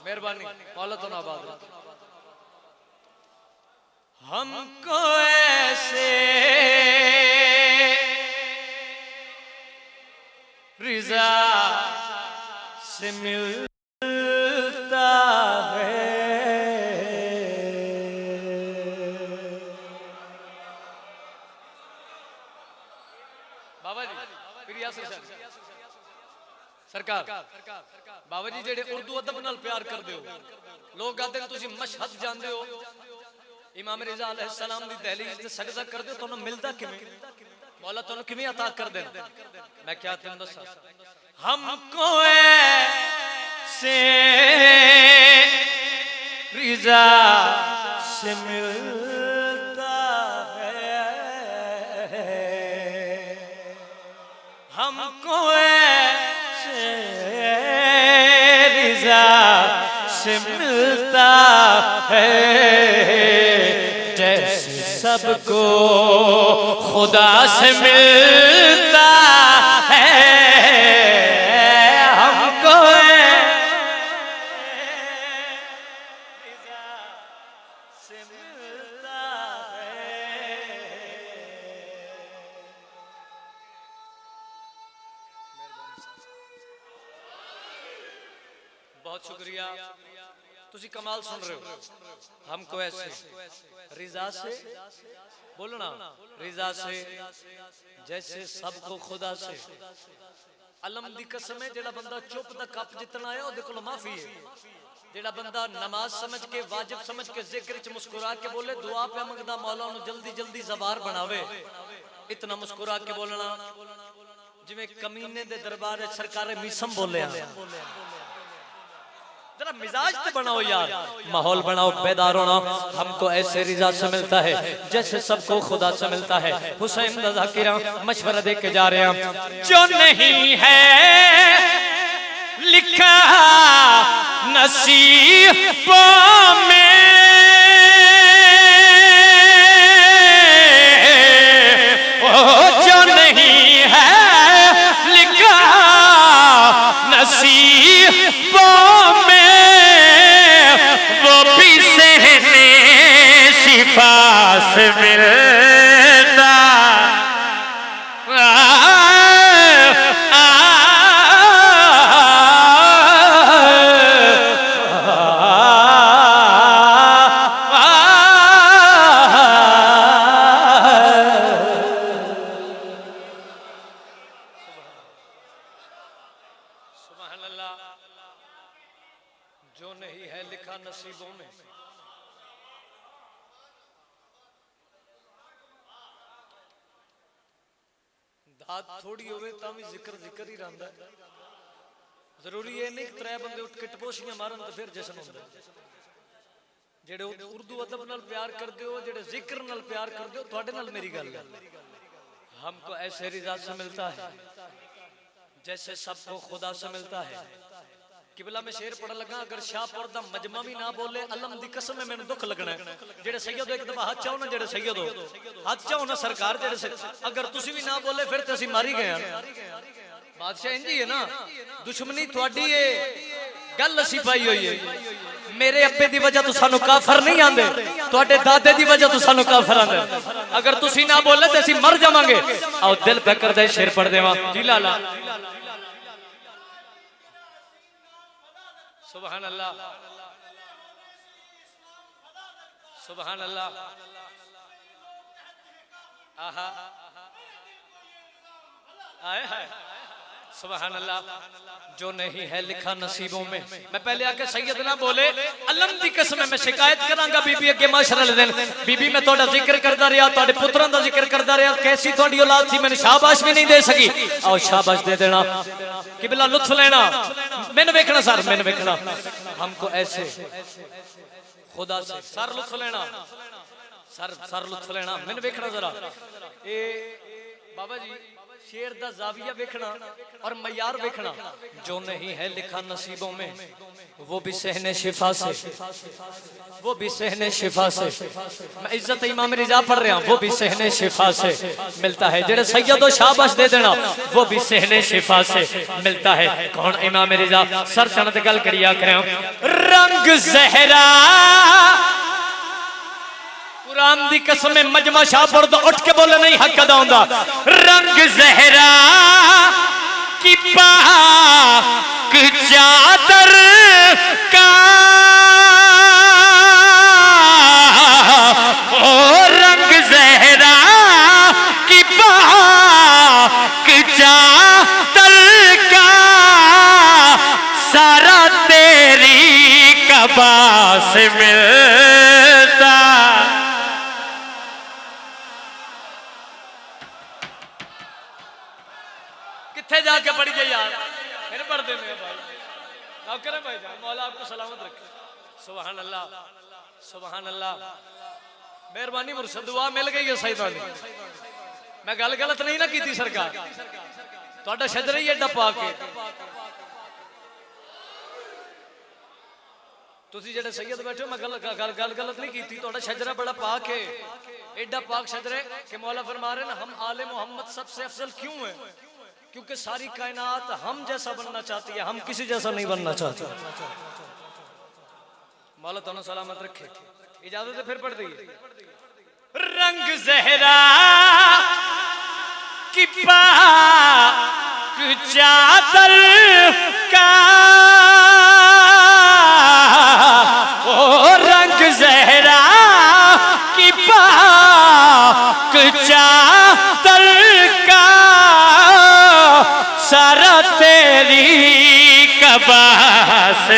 मेहरबानी मौला तो आबाद रखे। हमको ऐसे रिजा से मिलता है। बाबा जी प्रिया सरकार बाबा जी जेड़े उर्दू अदब नाल प्यार कर दे हो, लोग कहते हैं तुसी मशहद जानते हो, इमाम रिजा अलैहिस्सलाम दी दहलीज ते सजदा कर दे, तुहानू मिलदा किवें? मौला तुहानू किवें अता कर दे? मैं क्या तुम दसा, हमको ऐसे रिजा से मिलता है, हमको ऐसे रिजा से मिलता है, जैसे सबको खुदा से मिलता है। हमको रिजा से मिलता है। बहुत शुक्रिया, तुसी कमाल सुन रहे हो। हमको ऐसे रिजा से बोलना, रिजा से जैसे सबको खुदा से। अलम दी कसम है, जेड़ा बंदा चुप दा कप जितना है ओदे कोल माफी है। जेड़ा बंदा नमाज समझ के वाजिब समझ के जिक्र च मुस्कुरा के बोले, दुआ पे मंगदा मौला नु जल्दी जल्दी ज़बार बनावे। इतना मुस्कुरा के बोलना जिवें कमीने दे दरबार सरकार मीसम बोले। जरा मिजाज तो बनाओ यार, माहौल बनाओ, बेदार होना। हमको ऐसे रिजा से मिलता है जैसे सबको खुदा से मिलता है। हुसैन ज़ाकिरा मशवरा दे के जा रहे हैं, जो नहीं है लिखा नसीबों में, जो नहीं है लिखा नसीबों में, वो भी सहने शिफा से मिलता। जो नहीं है लिखा नसीबों में, दात थोड़ी होवे तां भी जिक्र जिक्र ही रहंदा है। जरूरी ये नहीं कि त्रै बंदे उठ के टपोशियां मारन तो फिर जश्न होंदा है। जेड़े उर्दू अदब नाल प्यार करदे हो, जेड़े जिक्र नाल प्यार करदे हो, तुहाडे नाल मेरी गल है। हमको ऐसे रिजा से मिलता है जैसे सबको खुदा से मिलता है। किबला में शेर पढ़ लगा, अगर शाहपुर दा मजमा भी ना बोले, अलम दी कसम है मैंने दुख लगना है। जेड़े सैयद हो एक दफा हाथ चाहो ना, जेड़े सैयद हो हाथ चाहो ना सरकार, जेड़े अगर तुसी भी ना बोले फिर तो असीं मारी गए। बादशाह इंज ही है ना, दुश्मनी थोड़ी है, गल असीं पाई हुई है। मेरे अब्बे दी वजह तो सानू काफर नहीं आंदे, तुहाडे दादे दी वजह तो सानू काफर आंदे। अगर तुसी ना बोले तो असीं मर जावांगे। आओ दिल पे करदा शेर पढ़ देवां जी लाला। सुभान अल्लाह, सुभान अल्लाह, आहा आए हाय, सुभान अल्लाह। जो नहीं है लिखा नसीबों में। मैं पहले आके सैयद ना बोले, अलम दी कसम मैं शिकायत करांगा बीबी अगे माशरे वाले दिन। बीबी मैं थोड़ा जिक्र करता रहा, थोड़े पुत्रां दा जिक्र करता रहा, कैसी थोड़ी औलाद थी, मैंने शाबाश भी नहीं दे सकी। आओ शाबाश दे देना, किबला लुत्फ लेना, मैंने देखना सर, मैंने देखना। हमको ऐसे खुदा से सर लुत्फ लेना, सर लुत्फ लेना, मैंने देखना जरा। ए बाबा जी शेर दा जाविया देखना और मयार देखना। जो नहीं है लिखा नसीबों में वो भी सहने शिफा से, वो भी सहने शिफा से। मैं इज्जत इमाम रिजा पढ़ रहा हूं, वो भी सहने शिफा से मिलता है। जेड़े सैयदो शाबाश दे देना वो भी सहने शिफा से मिलता है। कौन इमाम रिजा सर चढ़ गल करिया करें। रंग ज़हरा कुरान दी कसम में मजमा शाहपुर तो उठ के बोले नहीं हक अदा होंदा। रंग ज़हरा की पाक चादर का ओ रंग ज़हरा की पाक चादर का सारा तेरी कबा से मिलता। किथे जाके पढ़ गए यार, फिर पढ़ देने भाई। नौकर है भाई जान, मौला आपको सलामत रखे। सुभान अल्लाह, सुभान अल्लाह। मेहरबानी मुर्शद, दुआ मिल गई है सैयदानी। मैं गल गलत नहीं ना की सरकार, ਤੁਹਾਡਾ ਸ਼ਜਰਾ ਹੀ ਐਡਾ ਪਾ ਕੇ। ਤੁਸੀਂ ਜਿਹੜੇ ਸੈयद बैठे हो, मैं गल गलत नहीं की। ਤੁਹਾਡਾ ਸ਼ਜਰਾ बड़ा पाक है, एडा पाक शजरा कि मौला फरमा रहे ना हम आले मोहम्मद सबसे अफजल क्यों है? क्योंकि सारी कायनात हम जैसा बनना चाहती है, हम किसी जैसा नहीं बनना चाहते। मौला तुम सलामत रखे। इजाजत है फिर पढ़ दी। रंग ज़हरा की पाक चादर का ओ रंग ज़हरा की पाक चादर का सारा तेरी कबा से